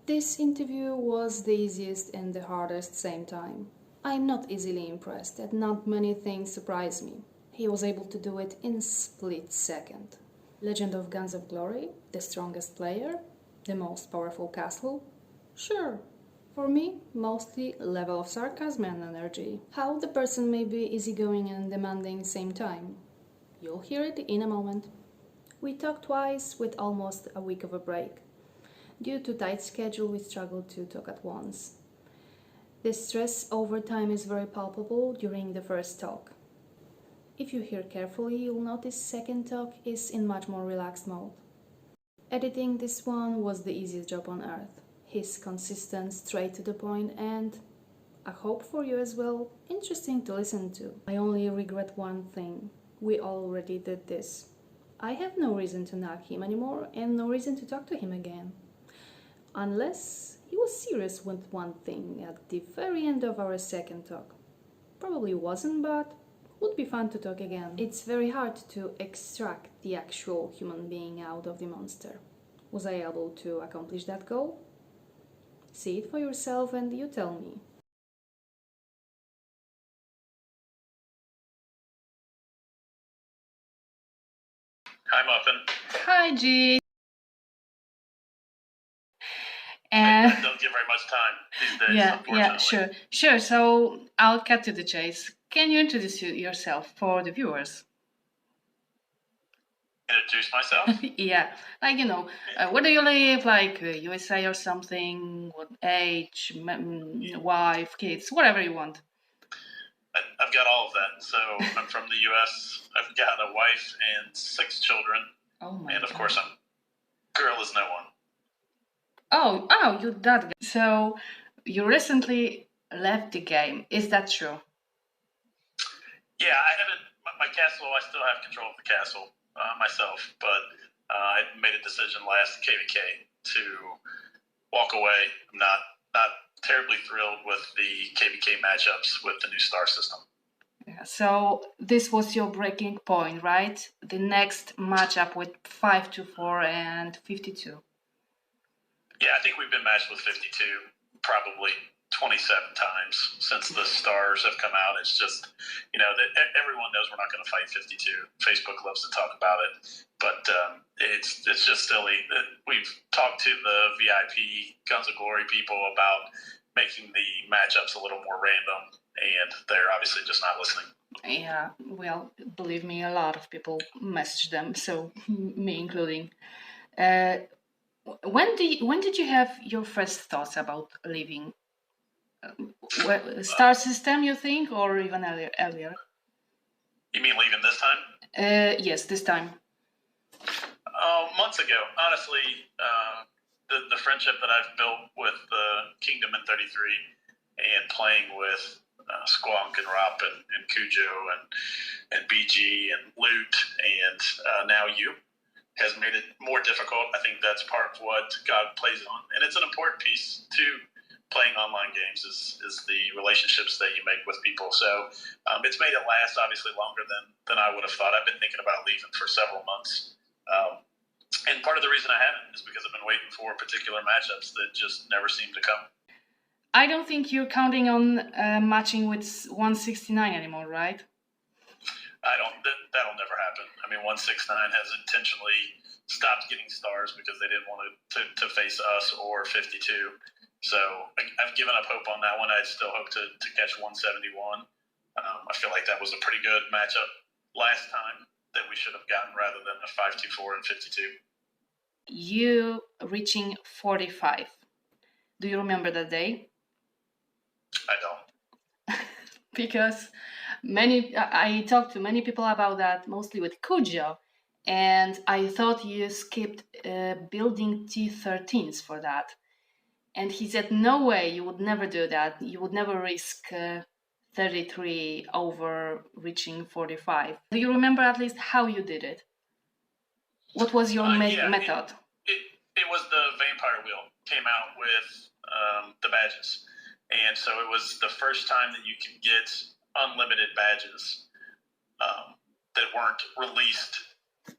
This interview was the easiest and the hardest same time. I'm not easily impressed, and not many things surprise me. He was able to do it in split second. Legend of Guns of Glory, the strongest player, the most powerful castle? Sure. For me, mostly level of sarcasm and energy. How the person may be easygoing and demanding same time. You'll hear it in a moment. We talked twice with almost a week of a break. Due to tight schedule, we struggled to talk at once. The stress over time is very palpable during the first talk. If you hear carefully, you'll notice second talk is in much more relaxed mode. Editing this one was the easiest job on earth. He's consistent, straight to the point, and I hope for you as well, interesting to listen to. I only regret one thing. We already did this. I have no reason to nag him anymore and no reason to talk to him again. Unless he was serious with one thing at the very end of our second talk. Probably wasn't, but would be fun to talk again. It's very hard to extract the actual human being out of the monster. Was I able to accomplish that goal? See it for yourself and you tell me. Hi, Muffin. Hi, G. I don't get very much time these days, unfortunately. Sure. So I'll cut to the chase. Can you introduce yourself for the viewers? Introduce myself? Yeah, like where do you live? Like USA or something? What age? Wife, kids, whatever you want. I've got all of that. So I'm from the U.S. I've got a wife and 6 children. Oh my And of God. course, I'm Girliznoone. Oh, you're that guy. So you recently left the game. Is that true? Yeah, I haven't. My castle, I still have control of the castle myself, but I made a decision last KVK to walk away. I'm not terribly thrilled with the KVK matchups with the new star system. Yeah, so this was your breaking point, right? The next matchup with 5-4 and 52. Yeah, I think we've been matched with 52 probably 27 times since the stars have come out. It's just, everyone knows we're not going to fight 52. Facebook loves to talk about it, but it's just silly that we've talked to the VIP Guns of Glory people about making the matchups a little more random, and they're obviously just not listening. Yeah, well, believe me, a lot of people message them, so me including. When did you have your first thoughts about leaving? Star system, you think, or even earlier? You mean leaving this time? Yes, this time. Months ago, honestly, the friendship that I've built with the Kingdom in 33 and playing with Squonk and Rop and Cujo and BG and Loot and now you has made it more difficult. I think that's part of what God plays on, and it's an important piece to playing online games is the relationships that you make with people. So it's made it last obviously longer than I would have thought. I've been thinking about leaving for several months. And part of the reason I haven't is because I've been waiting for particular matchups that just never seem to come. I don't think you're counting on matching with 169 anymore, right? That'll never happen. I mean, 169 has intentionally stopped getting stars because they didn't want to face us or 52. So I've given up hope on that one. I still hope to catch 171. I feel like that was a pretty good matchup last time that we should have gotten rather than a 5-2-4 and 52. You reaching 45. Do you remember that day? I don't. Because I talked to many people about that, mostly with Cujo, and I thought you skipped building T13s for that. And he said, no way, you would never do that. You would never risk 33 over reaching 45. Do you remember at least how you did it? What was your method? It was the vampire wheel came out with the badges. And so it was the first time that you could get unlimited badges that weren't released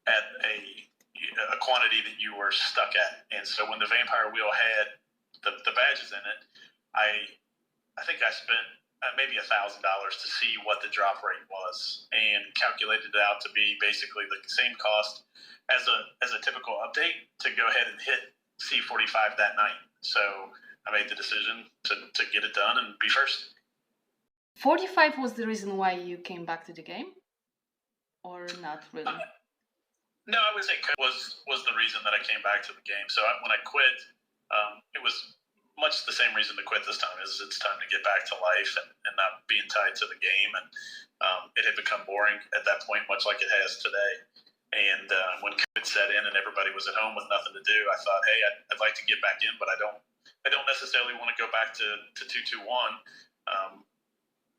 at a quantity that you were stuck at. And so when the vampire wheel had the badges in it, I think I spent maybe $1,000 to see what the drop rate was, and calculated it out to be basically the same cost as a typical update to go ahead and hit C45 that night. So I made the decision to get it done and be first. 45 was the reason why you came back to the game, or not really? No, I would say was the reason that I came back to the game. So when I quit, it was much the same reason to quit this time. Is it's time to get back to life and not being tied to the game. And it had become boring at that point, much like it has today. And when COVID set in and everybody was at home with nothing to do, I thought, hey, I'd like to get back in, but I don't necessarily want to go back to 2-2-1.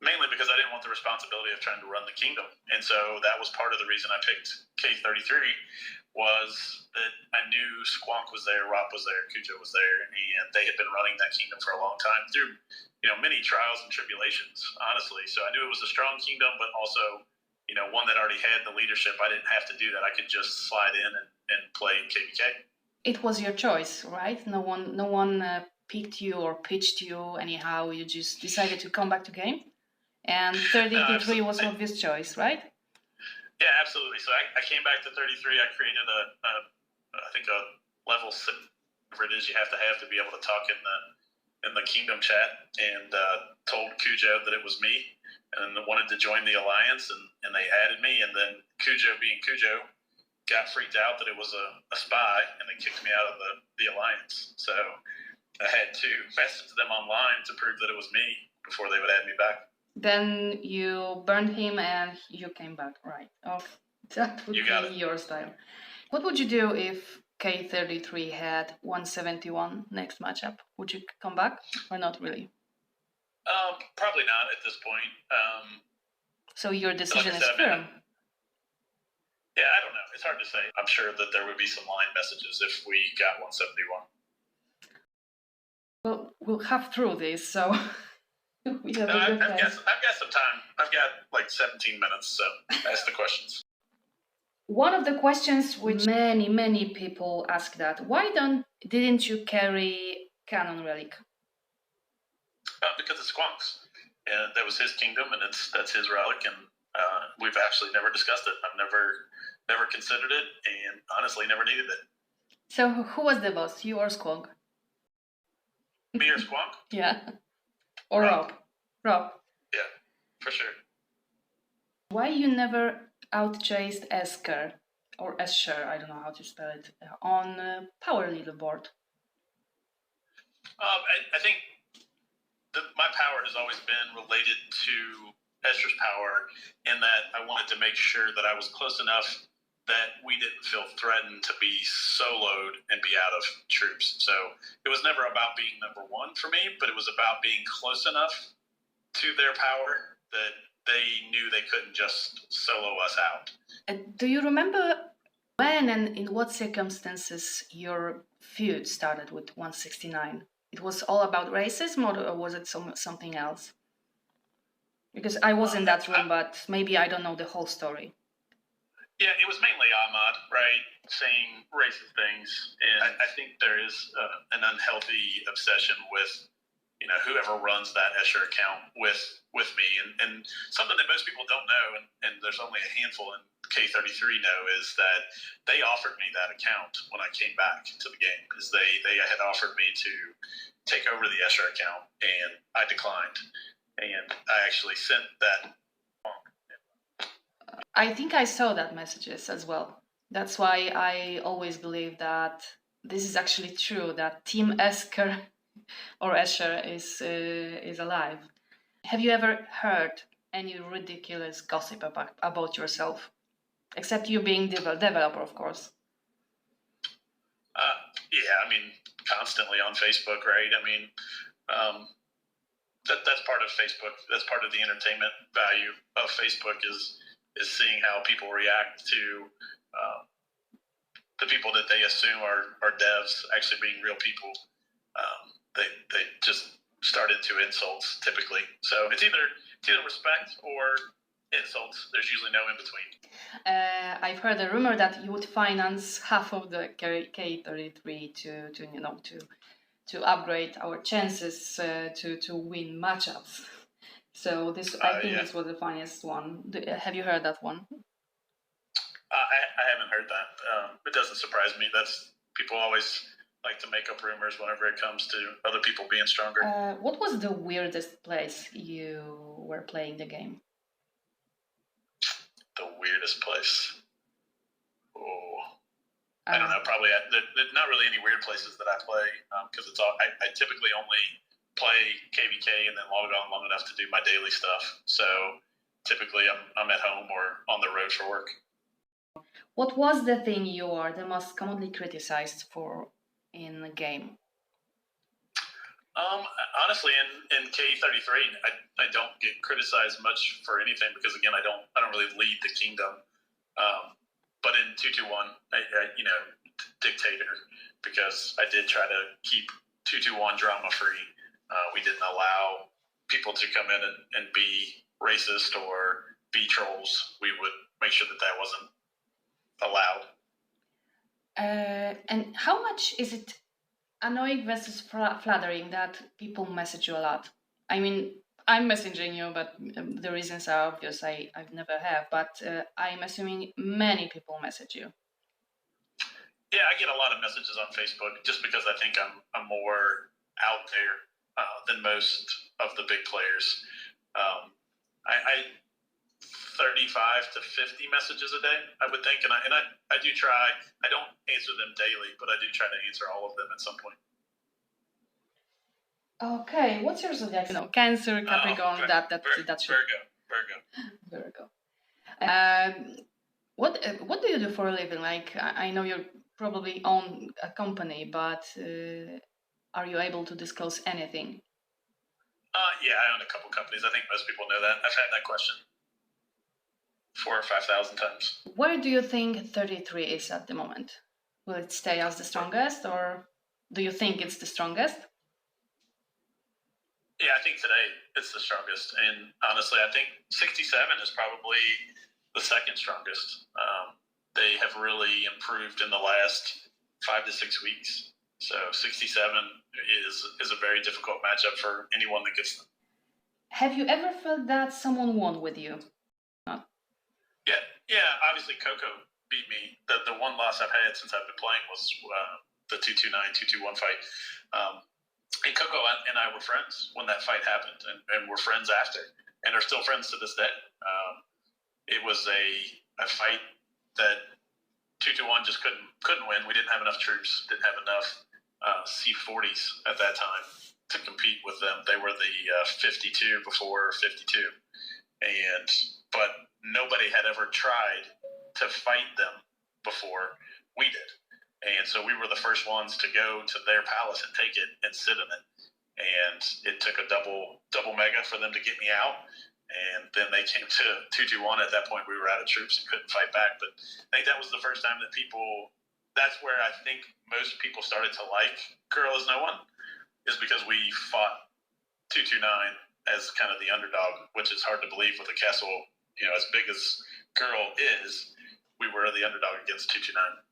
Mainly because I didn't want the responsibility of trying to run the kingdom. And so that was part of the reason I picked K33, was that I knew Squonk was there, Rop was there, Cujo was there, and they had been running that kingdom for a long time through, many trials and tribulations, honestly. So I knew it was a strong kingdom, but also, one that already had the leadership. I didn't have to do that. I could just slide in and play KVK. It was your choice, right? No one picked you or pitched you anyhow. You just decided to come back to game? And 33 was an obvious choice, right? Yeah, absolutely. So I came back to 33. I created I think a level 6, whatever it is you have to be able to talk in the kingdom chat, and told Cujo that it was me and wanted to join the alliance, and they added me. And then Cujo, being Cujo, got freaked out that it was a spy, and they kicked me out of the alliance. So I had to message them online to prove that it was me before they would add me back. Then you burned him and you came back, right? Okay, that would be your style. What would you do if K33 had 171 next matchup? Would you come back or not really? Probably not at this point. So your decision is firm? Yeah, I don't know. It's hard to say. I'm sure that there would be some line messages if we got 171. Well, we'll have through this, so... I've got some time. I've got like 17 minutes, so ask the questions. One of the questions which many people ask that, why didn't you carry Canon Relic? Because it's Squonk's. And that was his kingdom, and that's his relic, and we've actually never discussed it. I've never considered it, and honestly never needed it. So who was the boss, you or Squonk? Me or Squonk? Yeah. Or Rob. Yeah, for sure. Why you never outchased Esker, or Escher, I don't know how to spell it, on power leaderboard? I think my power has always been related to Escher's power, in that I wanted to make sure that I was close enough that we didn't feel threatened to be soloed and be out of troops. So it was never about being number one for me, but it was about being close enough to their power that they knew they couldn't just solo us out. Do you remember when and in what circumstances your feud started with 169? It was all about racism, or was it something else? Because I was in that room, but maybe I don't know the whole story. Yeah, it was mainly Ahmad, right, saying racist things. And I think there is an unhealthy obsession with, whoever runs that Escher account with me. And something that most people don't know, and there's only a handful in K33 know, is that they offered me that account when I came back to the game, because they had offered me to take over the Escher account, and I declined. And I actually sent that. I think I saw that messages as well. That's why I always believe that this is actually true, that Team Esker or Escher is alive. Have you ever heard any ridiculous gossip about yourself? Except you being developer, of course. Yeah, constantly on Facebook, right? That's part of Facebook. That's part of the entertainment value of Facebook is seeing how people react to the people that they assume are devs actually being real people. They just start into insults typically. So it's either respect or insults. There's usually no in between. I've heard a rumor that you would finance half of the K33 to to upgrade our chances to win matchups. So this, I think, this was the funniest one. Have you heard that one? I haven't heard that. It doesn't surprise me. People always like to make up rumors whenever it comes to other people being stronger. What was the weirdest place you were playing the game? The weirdest place? Oh, I don't know. Probably there's not really any weird places that I play because it's all. I typically only play KVK and then log on long enough to do my daily stuff. So typically I'm at home or on the road for work. What was the thing you are the most commonly criticized for in the game? Honestly, in K33, I don't get criticized much for anything because again, I don't really lead the kingdom. But in 221, I dictator, because I did try to keep 221 drama free. We didn't allow people to come in and be racist or be trolls. We would make sure that wasn't allowed. And how much is it annoying versus flattering that people message you a lot? I mean, I'm messaging you, but the reasons are obvious. I've never have, but I'm assuming many people message you. Yeah, I get a lot of messages on Facebook just because I think I'm more out there than most of the big players. I 35 to 50 messages a day, I would think, and I do try. I don't answer them daily, but I do try to answer all of them at some point. Okay, what's your zodiac? Cancer, Capricorn. Virgo. What do you do for a living? Like, I know you probably own a company, but are you able to disclose anything? Yeah, I own a couple companies. I think most people know that. I've had that question 4,000 or 5,000 times. Where do you think 33 is at the moment? Will it stay as the strongest, or do you think it's the strongest? Yeah, I think today it's the strongest. And honestly, I think 67 is probably the second strongest. They have really improved in the last 5 to 6 weeks. So 67 is a very difficult matchup for anyone that gets them. Have you ever felt that someone won with you? Yeah. Obviously, Coco beat me. The one loss I've had since I've been playing was the 229, 221 fight. And Coco and I were friends when that fight happened, and we're friends after, and are still friends to this day. It was a fight that 221 just couldn't win. We didn't have enough troops, didn't have enough C40s at that time to compete with them. They were the 52 before 52, but nobody had ever tried to fight them before we did. And so we were the first ones to go to their palace and take it and sit in it. And it took a double mega for them to get me out. And then they came to 221. At that point, we were out of troops and couldn't fight back. But I think that was the first time that that's where I think most people started to like Girliznoone, is because we fought 229 as kind of the underdog, which is hard to believe with a castle, as big as Girl is. We were the underdog against 229.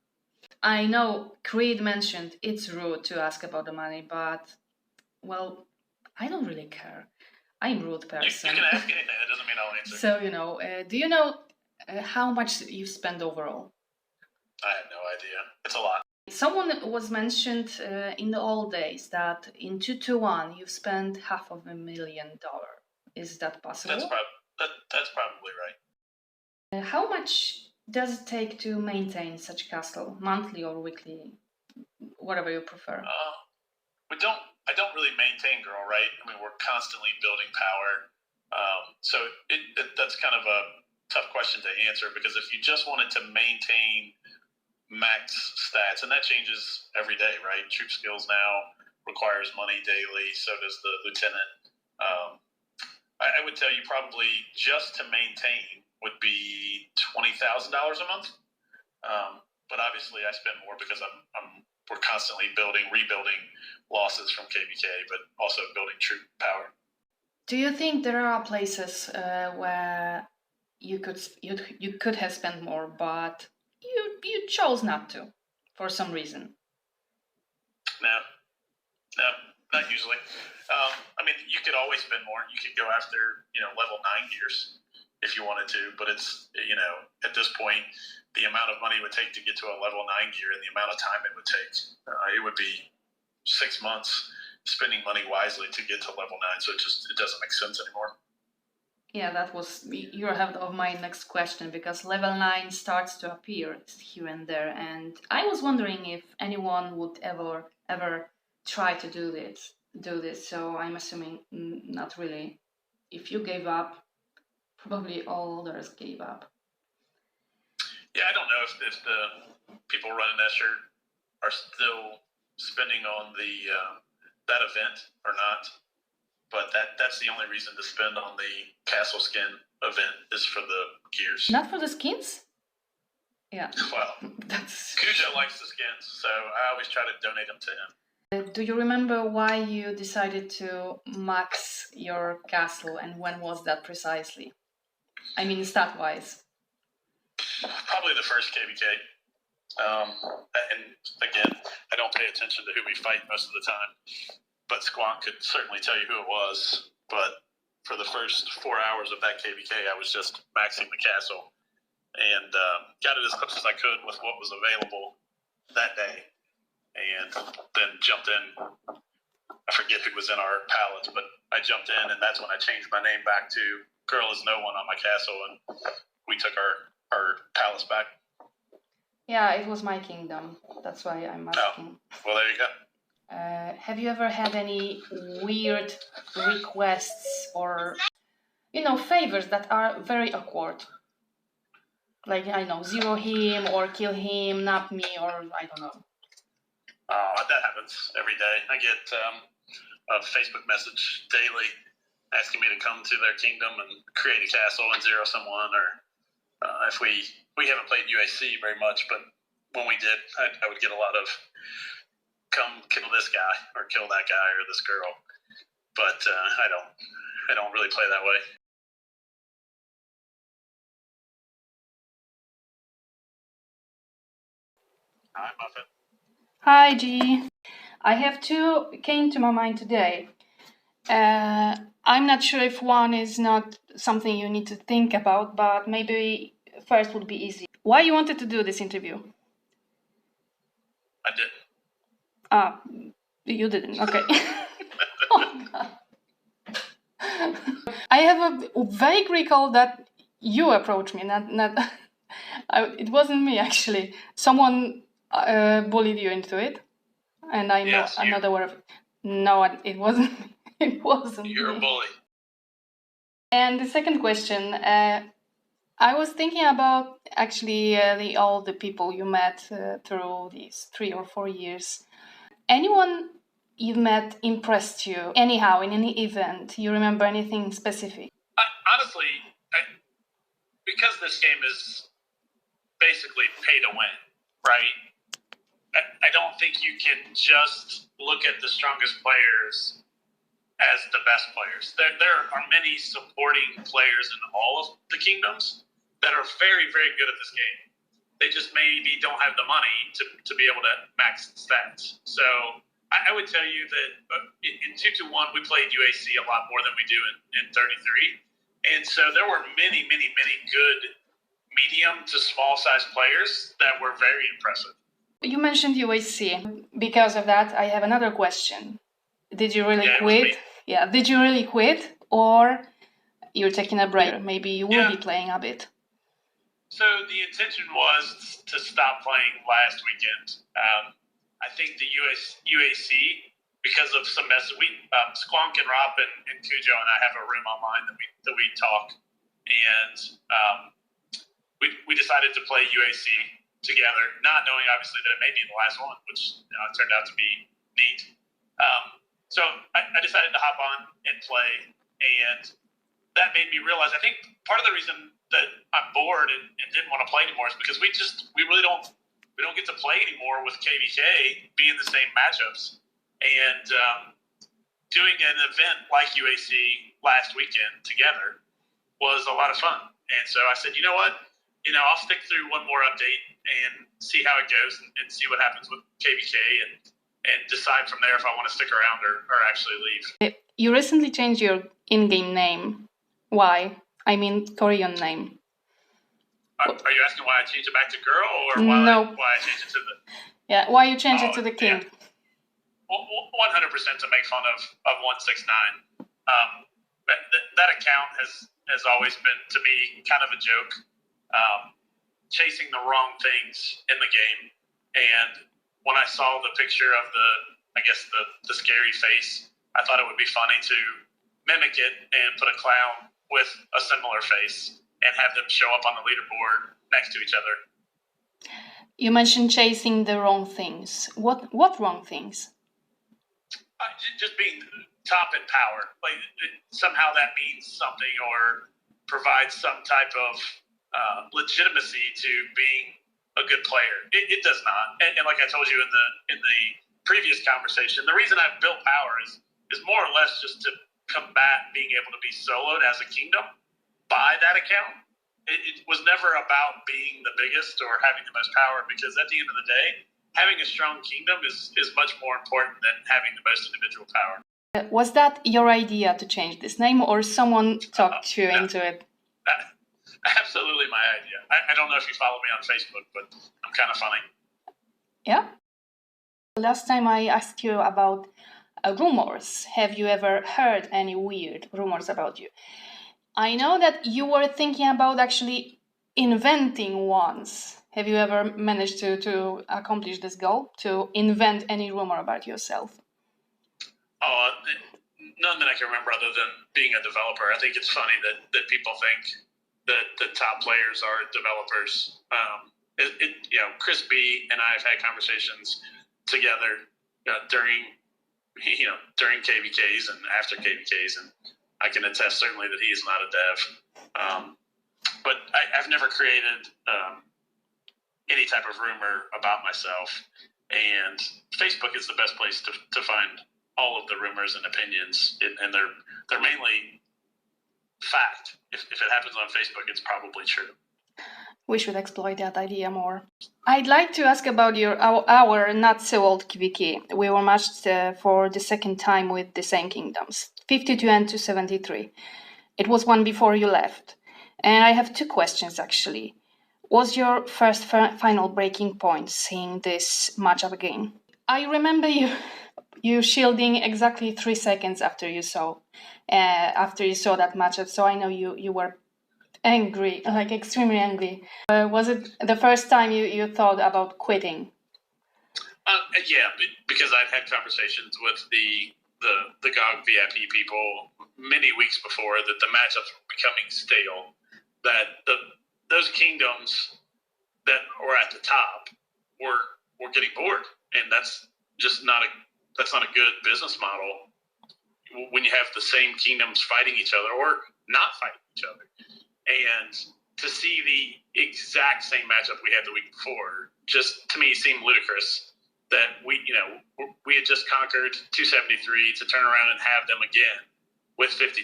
I know Creed mentioned it's rude to ask about the money, but, well, I don't really care. I'm a rude person. You can ask anything. That doesn't mean I'll answer. So, do you know how much you spend overall? I have no idea. It's a lot. Someone was mentioned in the old days that in 221 you've spent $500,000. Is that possible? That's probably right. How much does it take to maintain such a castle, monthly or weekly, whatever you prefer? I don't really maintain Girl, right? I mean, we're constantly building power. So that's kind of a tough question to answer, because if you just wanted to maintain max stats, and that changes every day, right? Troop skills now requires money daily, so does the lieutenant. I would tell you probably just to maintain would be $20,000 a month. But obviously I spend more because we're constantly rebuilding losses from KVK, but also building troop power. Do you think there are places where you could have spent more, but you chose not to for some reason? No. No, not usually. I mean, you could always spend more. You could go after, level 9 gears if you wanted to, but it's, at this point, the amount of money it would take to get to a level 9 gear and the amount of time it would take, it would be 6 months spending money wisely to get to level 9. So it doesn't make sense anymore. Yeah, that was you're ahead of my next question, because level 9 starts to appear here and there, and I was wondering if anyone would ever try to do this. So I'm assuming not really. If you gave up, probably all others gave up. Yeah, I don't know if the people running Escher are still spending on the that event or not. But that's the only reason to spend on the castle skin event is for the gears. Not for the skins? Yeah. Well, Cujo likes the skins, so I always try to donate them to him. Do you remember why you decided to max your castle, and when was that precisely? I mean, stat-wise. Probably the first KVK. And again, I don't pay attention to who we fight most of the time. But Squonk could certainly tell you who it was. But for the first 4 hours of that KVK, I was just maxing the castle and got it as close as I could with what was available that day. And then jumped in. I forget who was in our palace, but I jumped in, and that's when I changed my name back to Girliznoone on my castle, and we took our palace back. Yeah, it was my kingdom. That's why I'm asking. Oh, well, there you go. Have you ever had any weird requests or, favors that are very awkward? Like, I know, zero him or kill him, not me, or I don't know. That happens every day. I get a Facebook message daily asking me to come to their kingdom and create a castle and zero someone, or if we haven't played UAC very much, but when we did, I would get a lot of come kill this guy or kill that guy or this girl, but I don't really play that way. Hi, Muffin. Hi, G. I have two came to my mind today. I'm not sure if one is not something you need to think about, but maybe first would be easy. Why you wanted to do this interview? I didn't. You didn't. Okay. Oh, God. I have a vague recall that you approached me. It wasn't me actually. Someone bullied you into it, and I'm not aware of it. No, it wasn't. It wasn't. You're me. A bully. And the second question, I was thinking about actually all the people you met through these 3 or 4 years. Anyone you've met impressed you anyhow in any event? You remember anything specific? Honestly, because this game is basically pay to win, right? I don't think you can just look at the strongest players as the best players. There are many supporting players in all of the kingdoms that are very, very good at this game. They just maybe don't have the money to be able to max stats. So I would tell you that in 2-1, we played UAC a lot more than we do in 33. And so there were many, many, many good medium to small size players that were very impressive. You mentioned UAC. Because of that, I have another question. Did you really quit? Yeah, did you really quit? Or you're taking a break? Maybe you will be playing a bit. So the intention was to stop playing last weekend. I think the UAC, because of some Squonk and Rob and Cujo and I have a room online that we talk, and we decided to play UAC together, not knowing obviously that it may be the last one, which turned out to be neat. So I decided to hop on and play, and that made me realize, I think part of the reason that I'm bored and didn't want to play anymore is because we really don't get to play anymore with KVK being the same matchups. And doing an event like UAC last weekend together was a lot of fun. And so I said, you know what? I'll stick through one more update and see how it goes and see what happens with KVK. And and decide from there if I want to stick around or actually leave. You recently changed your in-game name. Why? I mean, Korean name. Are you asking why I changed it back to girl, or No. why I changed it to the... Yeah, why you changed it to the king? Yeah. 100% to make fun of 169. That account has always been, to me, kind of a joke. Chasing the wrong things in the game. And when I saw the picture of the scary face, I thought it would be funny to mimic it and put a clown with a similar face and have them show up on the leaderboard next to each other. You mentioned chasing the wrong things. What wrong things? Just being top in power. Like, somehow that means something or provides some type of legitimacy to being a good player. It does not. And like I told you in the previous conversation, the reason I've built power is more or less just to combat being able to be soloed as a kingdom by that account. It was never about being the biggest or having the most power, because at the end of the day, having a strong kingdom is much more important than having the most individual power. Was that your idea to change this name, or someone talked you into it? Absolutely my idea. I don't know if you follow me on Facebook, but I'm kind of funny. Yeah. Last time I asked you about rumors. Have you ever heard any weird rumors about you? I know that you were thinking about actually inventing ones. Have you ever managed to accomplish this goal, to invent any rumor about yourself? None that I can remember other than being a developer. I think it's funny that people think that the top players are developers. Chris B and I have had conversations together during KVKs and after KVKs, and I can attest certainly that he is not a dev. But I've never created any type of rumor about myself, and Facebook is the best place to find all of the rumors and opinions, and they're mainly fact. If it happens on Facebook, it's probably true. We should exploit that idea more. I'd like to ask about our not so old KVK. We were matched for the second time with the same kingdoms, 52 and 273. It was one before you left. And I have two questions, actually. Was your first final breaking point seeing this matchup again? I remember you shielding exactly 3 seconds after you saw that matchup, so I know you were angry, like extremely angry. Was it the first time you thought about quitting? Yeah, because I've had conversations with the GOG VIP people many weeks before that the matchups were becoming stale, that those kingdoms that were at the top were getting bored, and that's just not a good business model when you have the same kingdoms fighting each other or not fighting each other. And to see the exact same matchup we had the week before just, to me, seemed ludicrous that we had just conquered 273 to turn around and have them again with 52.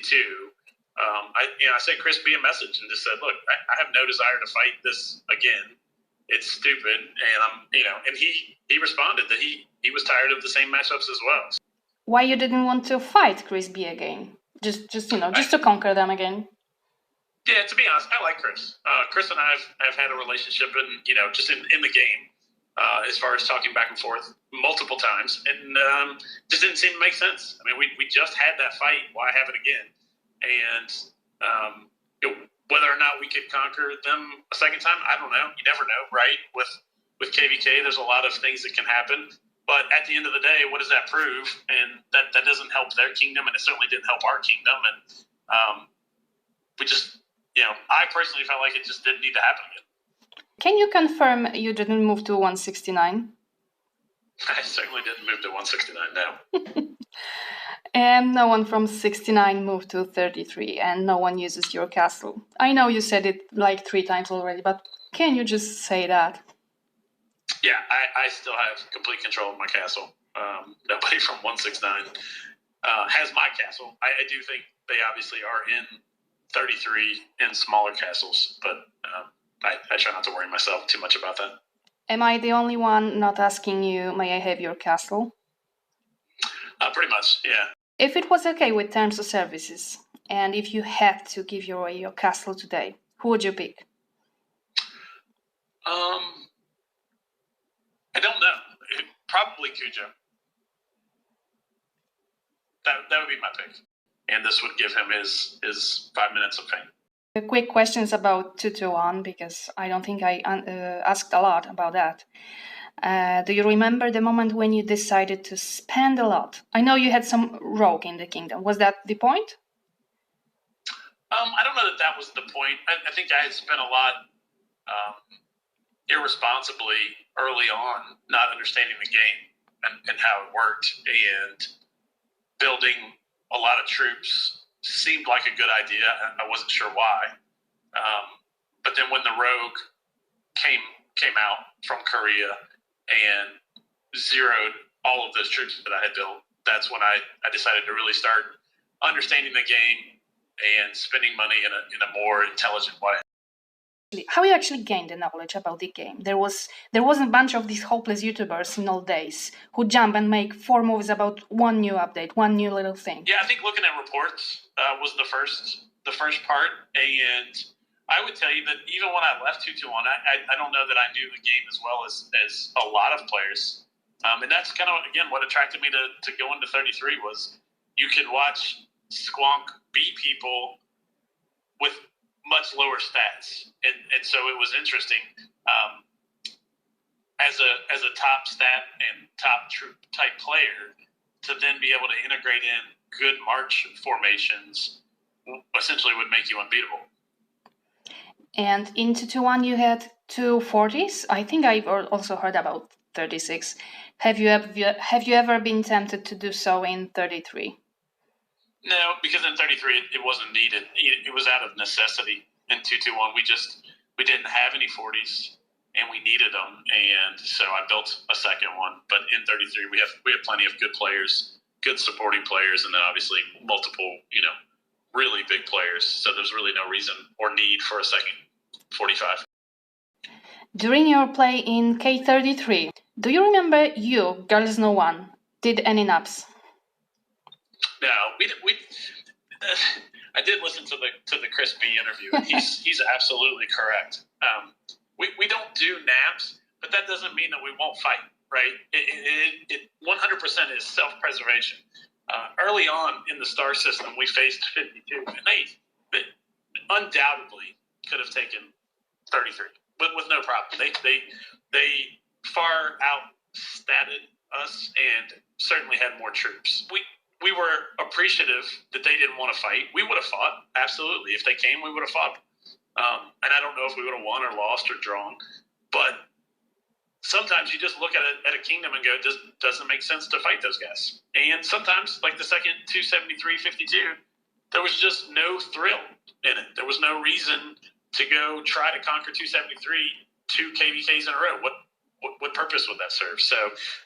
I sent Chris B a message and just said, look, I have no desire to fight this again. It's stupid. And he responded that he was tired of the same matchups as well. Why you didn't want to fight Chris B again? Just to conquer them again? Yeah, to be honest, I like Chris. Chris and I have had a relationship just in the game, as far as talking back and forth multiple times, and just didn't seem to make sense. I mean, we just had that fight. Why have it again? And whether or not we could conquer them a second time, I don't know. You never know, right? With KVK, there's a lot of things that can happen. But at the end of the day, what does that prove? And that doesn't help their kingdom, and it certainly didn't help our kingdom. And we just, I personally felt like it just didn't need to happen again. Can you confirm you didn't move to 169? I certainly didn't move to 169, no. And no one from 69 moved to 33, and no one uses your castle. I know you said it like 3 times already, but can you just say that? Yeah, I still have complete control of my castle. Nobody from 169 has my castle. I do think they obviously are in 33 in smaller castles, but I try not to worry myself too much about that. Am I the only one not asking you, may I have your castle? Pretty much, yeah. If it was okay with terms of services, and if you had to give away your castle today, who would you pick? I don't know. Probably Cujo. That would be my pick. And this would give him his 5 minutes of fame. Quick questions about 221, because I don't think I asked a lot about that. Do you remember the moment when you decided to spend a lot? I know you had some rogue in the kingdom. Was that the point? I don't know that was the point. I think I had spent a lot irresponsibly early on, not understanding the game and how it worked, and building a lot of troops seemed like a good idea. I wasn't sure why. But then when the rogue came out from Korea and zeroed all of those troops that I had built, that's when I decided to really start understanding the game and spending money in a more intelligent way. How you actually gained the knowledge about the game? There wasn't a bunch of these hopeless YouTubers in old days who jump and make 4 movies about one new update, one new little thing. Yeah, I think looking at reports was the first part, and I would tell you that even when I left 221, I don't know that I knew the game as well as a lot of players, and that's kind of again what attracted me to go into 33 was you could watch Squonk beat people with much lower stats, and so it was interesting as a top stat and top troop type player to then be able to integrate in good march formations essentially would make you unbeatable. And in 221 you had 240s. I think I've also heard about 36. Have you ever been tempted to do so in 33? No, because in 33 it wasn't needed. It was out of necessity. In 221 we didn't have any 40s and we needed them, and so I built a second one. But in 33 we have plenty of good players, good supporting players, and then obviously multiple really big players. So there's really no reason or need for a second 45. During your play in K33, do you remember you, Girliznoone, did any naps? No, we I did listen to the Chris B interview, and he's absolutely correct. We don't do naps, but that doesn't mean that we won't fight, right? It 100% is self-preservation. Early on in the star system, we faced 52, and they undoubtedly could have taken 33 with no problem. They far outstatted us and certainly had more troops. We were appreciative that they didn't want to fight. We would have fought, absolutely. If they came, we would have fought. And I don't know if we would have won or lost or drawn. But sometimes you just look at a kingdom and go, doesn't make sense to fight those guys. And sometimes, like the second 273-52, there was just no thrill in it. There was no reason to go try to conquer 273 2 KVKs in a row. What purpose would that serve? So,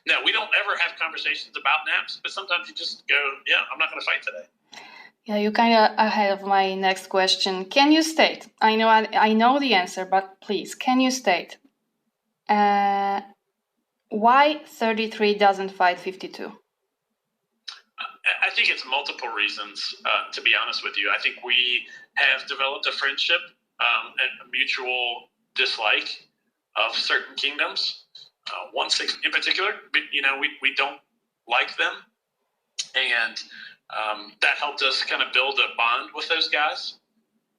no, we don't ever have conversations about naps, but sometimes you just go, yeah, I'm not going to fight today. Yeah, you're kind of ahead of my next question. Can you state, I know the answer, but please, can you state why 33 doesn't fight 52? I think it's multiple reasons, to be honest with you. I think we have developed a friendship and a mutual dislike of certain kingdoms. 1/6 in particular, we don't like them, and that helped us kind of build a bond with those guys.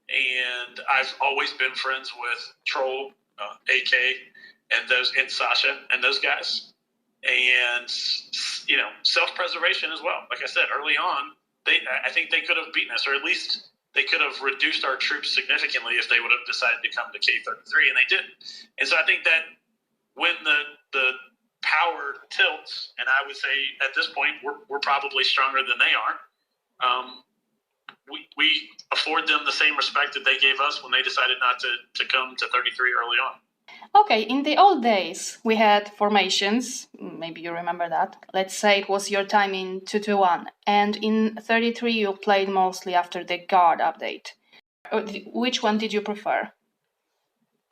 And I've always been friends with Troll, AK, and Sasha and those guys. And self-preservation as well. Like I said early on, I think they could have beaten us, or at least they could have reduced our troops significantly if they would have decided to come to K33, and they didn't. And so I think that when the power tilts, and I would say at this point we're probably stronger than they are, we afford them the same respect that they gave us when they decided not to come to 33 early on. Okay, in the old days, we had formations. Maybe you remember that. Let's say it was your time in 221. And in 33, you played mostly after the guard update. Which one did you prefer?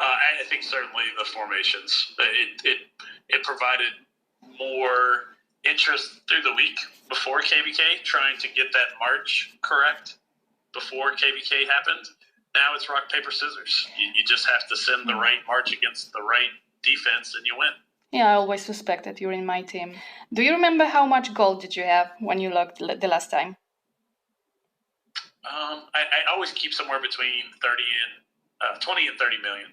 I think certainly the formations. It provided more interest through the week before KVK, trying to get that march correct before KVK happened. Now it's rock, paper, scissors. You just have to send the right march against the right defense and you win. Yeah, I always suspected you're in my team. Do you remember how much gold did you have when you logged the last time? I always keep somewhere between 20 and 30 million.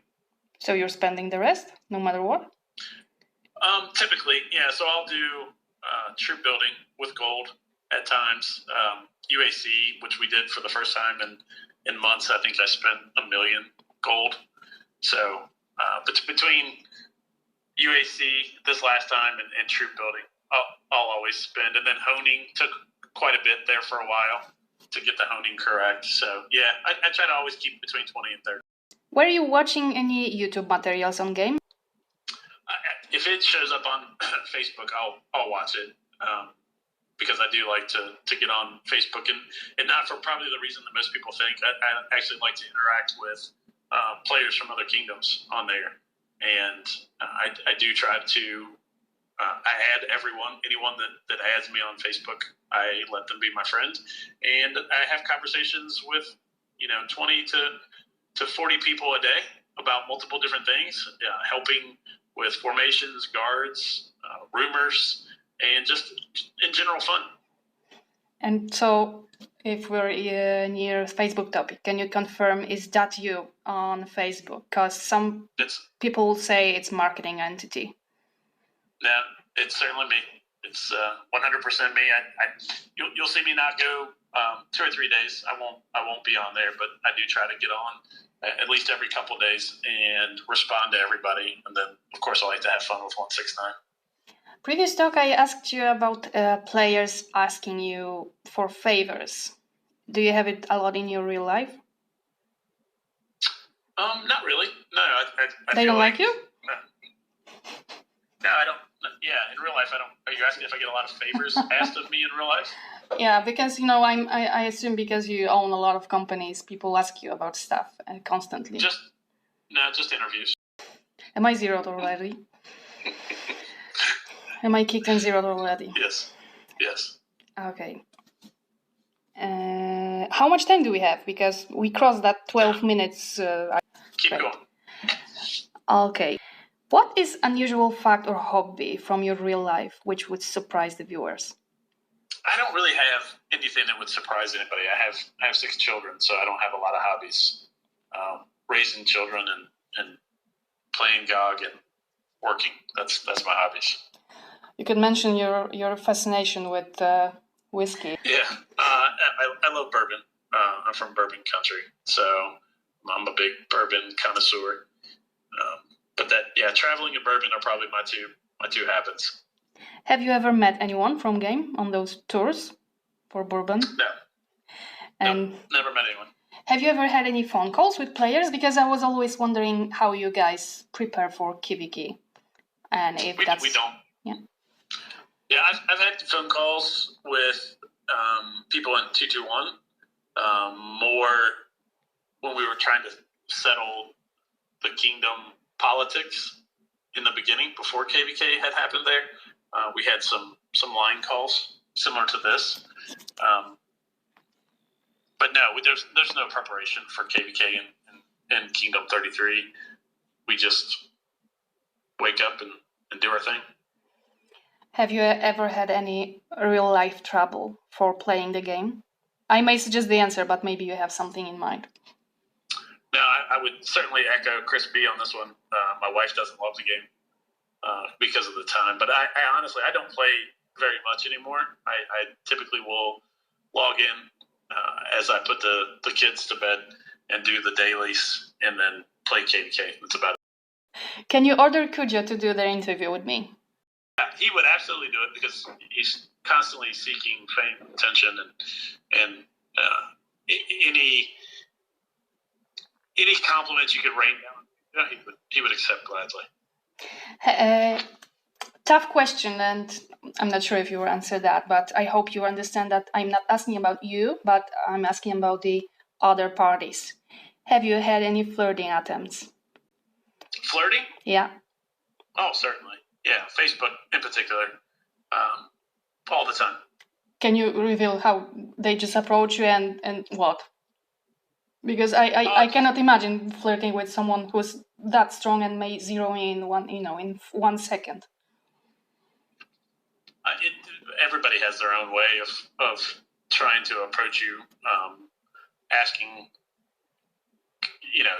So you're spending the rest, no matter what? Typically, yeah. So I'll do troop building with gold at times. UAC, which we did for the first time in months, I think I spent 1 million gold. So between UAC this last time and troop building, I'll always spend. And then honing took quite a bit there for a while to get the honing correct. So yeah, I try to always keep between 20 and 30. Were you watching any YouTube materials on game? If it shows up on Facebook, I'll watch it because I do like to get on Facebook and not for probably the reason that most people think. I actually like to interact with players from other kingdoms on there, and I do try to. I add anyone that adds me on Facebook. I let them be my friend, and I have conversations with 20 to 40 people a day about multiple different things, helping with formations, guards, rumors, and just in general fun. And so, if we're near Facebook topic, can you confirm, is that you on Facebook? Because some people say it's marketing entity. No, it's certainly me. It's 100% me. You'll see me not go 2 or 3 days. I won't be on there, but I do try to get on at least every couple of days and respond to everybody. And then, of course, I like to have fun with 169. Previous talk, I asked you about players asking you for favors. Do you have it a lot in your real life? Not really. No, I they don't like you? No, I don't. Yeah, in real life, I don't. Are you asking if I get a lot of favors asked of me in real life? Yeah, because I assume because you own a lot of companies, people ask you about stuff constantly. Just interviews. Am I zeroed already? Am I kicked and zeroed already? Yes. Okay. How much time do we have? Because we crossed that 12 minutes. Keep going. Okay. What is unusual fact or hobby from your real life which would surprise the viewers? I don't really have anything that would surprise anybody. I have 6 children, so I don't have a lot of hobbies. Raising children and playing GoG and working. That's my hobbies. You could mention your fascination with whiskey. Yeah, I love bourbon. I'm from bourbon country, so I'm a big bourbon connoisseur. But traveling and bourbon are probably my two habits. Have you ever met anyone from game on those tours for bourbon? No. And no, never met anyone. Have you ever had any phone calls with players? Because I was always wondering how you guys prepare for KVK. And if we don't. Yeah. Yeah, I've had phone calls with people in 221. More when we were trying to settle the kingdom politics in the beginning before KVK had happened there. We had some line calls similar to this. But no, there's no preparation for KVK in Kingdom 33. We just wake up and do our thing. Have you ever had any real life trouble for playing the game? I may suggest the answer, but maybe you have something in mind. No, I would certainly echo Chris B on this one. My wife doesn't love the game because of the time. But I honestly, I don't play very much anymore. I typically will log in as I put the kids to bed and do the dailies and then play KVK. That's about it. Can you order Kujo to do the interview with me? Yeah, he would absolutely do it because he's constantly seeking fame, attention, and any compliments you could rain down, he would accept gladly. Tough question, and I'm not sure if you will answer that, but I hope you understand that I'm not asking about you, but I'm asking about the other parties. Have you had any flirting attempts? Flirting? Yeah. Oh, certainly. Yeah, Facebook in particular. all the time. Can you reveal how they just approach you and what? Because I cannot imagine flirting with someone who's that strong and may zero in in 1 second. Everybody has their own way of trying to approach you, asking,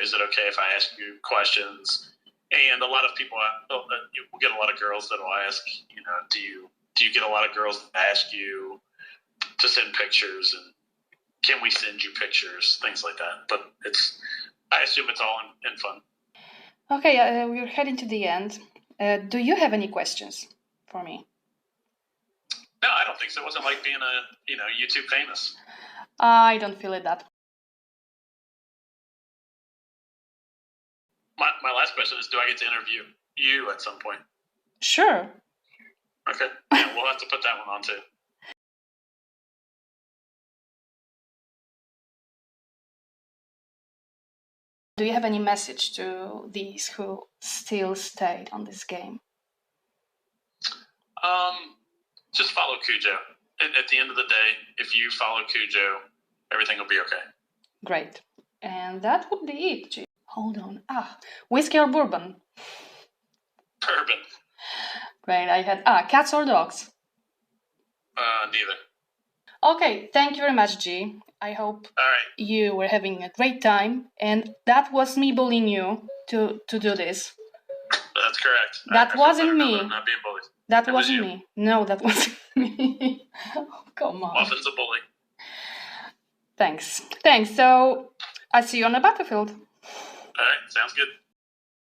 is it okay if I ask you questions? And a lot of people, we'll get a lot of girls that will ask, do you get a lot of girls that ask you to send pictures, and can we send you pictures, things like that. But I assume it's all in fun. Okay, we're heading to the end. Do you have any questions for me? No, I don't think so. It wasn't like being YouTube famous. I don't feel it that. My last question is, do I get to interview you at some point? Sure. Okay. Yeah, we'll have to put that one on too. Do you have any message to these who still stayed on this game? Just follow Cujo. At the end of the day, if you follow Cujo, everything will be okay. Great. And that would be it. Hold on. Whiskey or bourbon? Bourbon. Great. I had cats or dogs? Neither. Okay. Thank you very much, G. I hope you were having a great time, and that was me bullying you to do this. That's correct. That wasn't me. I'm not being bullied. That wasn't me. No, that wasn't me. Oh, come on. Muffin's a bully. Thanks. So, I'll see you on the battlefield. All right, sounds good.